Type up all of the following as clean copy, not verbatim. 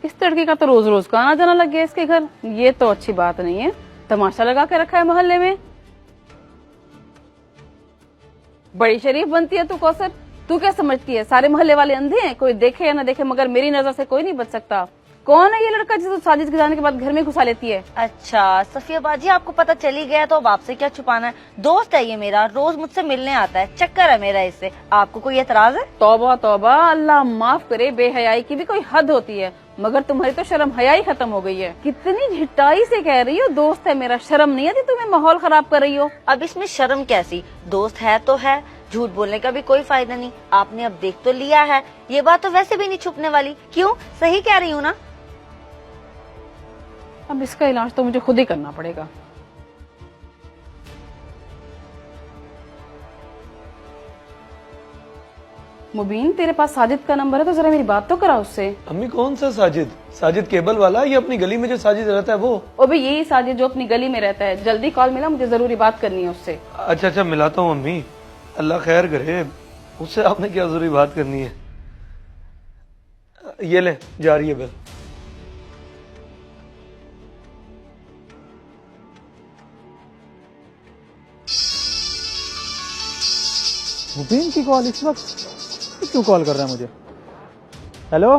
इस लड़की का तो रोज रोज का आना जाना लग गया इसके घर। ये तो अच्छी बात नहीं है, तमाशा लगा के रखा है मोहल्ले में। बड़ी शरीफ बनती है तू कौसर। तू क्या समझती है सारे मोहल्ले वाले अंधे हैं, कोई देखे या ना देखे मगर मेरी नजर से कोई नहीं बच सकता। कौन है ये लड़का जिसे साजिद के जाने के बाद घर में घुसा लेती है? अच्छा सफिया बाजी, आपको पता चल ही गया तो अब आपसे क्या छुपाना है। दोस्त है ये मेरा, रोज मुझसे मिलने आता है, चक्कर है मेरा इससे। आपको कोई एतराज है? तौबा तौबा, अल्लाह माफ करे, बेहयाई की भी कोई हद होती है। मगर तुम्हारी तो शर्म हयाई खत्म हो गई है। कितनी झिटाई से कह रही हो दोस्त है मेरा, शर्म नहीं आती तुम्हें? माहौल खराब कर रही हो। अब इसमें शर्म कैसी, दोस्त है तो है, झूठ बोलने का भी कोई फायदा नहीं। आपने अब देख तो लिया है, ये बात तो वैसे भी नहीं छुपने वाली। क्यों, सही कह रही हूँ ना? अब इसका इलाज तो मुझे खुद ही करना पड़ेगा। मुबीन, तेरे पास साजिद का नंबर है तो जरा मेरी बात तो करा उससे। अम्मी कौन सा साजिद? साजिद केबल वाला? ये अपनी गली में जो साजिद रहता है वो? ओ भी यही साजिद जो अपनी गली में रहता है। जल्दी कॉल मिला, मुझे जरूरी बात करनी है उससे। अच्छा अच्छा, मिलाता हूँ अम्मी। अल्लाह खैर करे, उससे आपने क्या जरूरी बात करनी है? ये ले, जा रही है बेल। मुबीन की कॉल इस वक्त? क्यों कॉल कर रहा है मुझे? हेलो,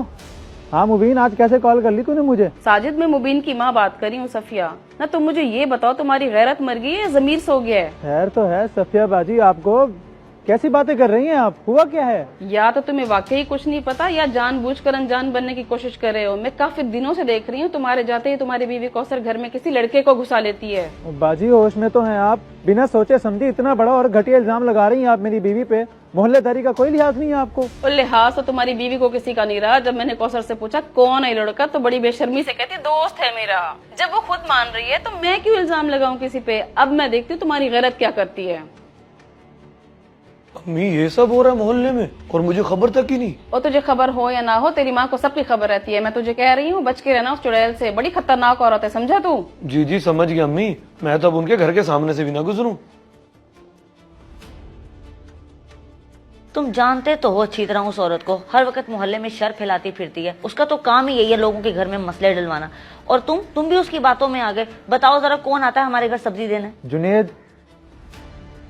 हाँ मुबीन, आज कैसे कॉल कर ली तूने मुझे? साजिद, मैं मुबीन की माँ बात कर रही हूँ, सफिया। ना तुम मुझे ये बताओ, तुम्हारी गैरत मर गई है या जमीर सो गया है? खैर तो है सफिया बाजी, आपको कैसी बातें कर रही हैं आप? हुआ क्या है? या तो तुम्हें वाकई कुछ नहीं पता या जानबूझकर अनजान बनने की कोशिश कर रहे हो। मैं काफी दिनों से देख रही हूँ, तुम्हारे जाते ही तुम्हारी बीवी कौसर घर में किसी लड़के को घुसा लेती है। बाजी होश में तो हैं आप? बिना सोचे समझे इतना बड़ा और घटिया इल्जाम लगा रही हैं आप मेरी बीवी पे। मोहल्लेदारी का कोई लिहाज नहीं है आपको? और लिहाज तो तुम्हारी बीवी को किसी का नहीं रहा। जब मैंने कौसर से पूछा कौन है लड़का, तो बड़ी बेशर्मी से कहती दोस्त है मेरा। जब वो खुद मान रही है तो मैं क्यों इल्जाम लगाऊं किसी पे? अब मैं देखती हूँ तुम्हारी गैरत क्या करती है। अम्मी ये सब हो रहा है मोहल्ले में और मुझे खबर तक ही नहीं। और तुझे खबर हो या ना हो, तेरी माँ को सबकी खबर रहती है। मैं तुझे कह रही हूँ बच के रहना उस चुड़ैल से, बड़ी खतरनाक औरत है, समझा तू? जी जी समझ गया अम्मी, मैं तो अब उनके घर के सामने से भी ना गुजरूं। तुम जानते तो हो अच्छी तरह उस औरत को, हर वक्त मोहल्ले में शर फैलाती फिरती है। उसका तो काम ही यही है लोगों के घर में मसले डलवाना। और तुम भी उसकी बातों में आ गए। बताओ जरा, कौन आता है हमारे घर सब्जी देने? जुनेद।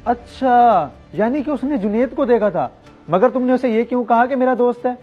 अच्छा, यानी कि उसने जुनेद को देखा था, मगर तुमने उसे ये क्यों कहा कि मेरा दोस्त है?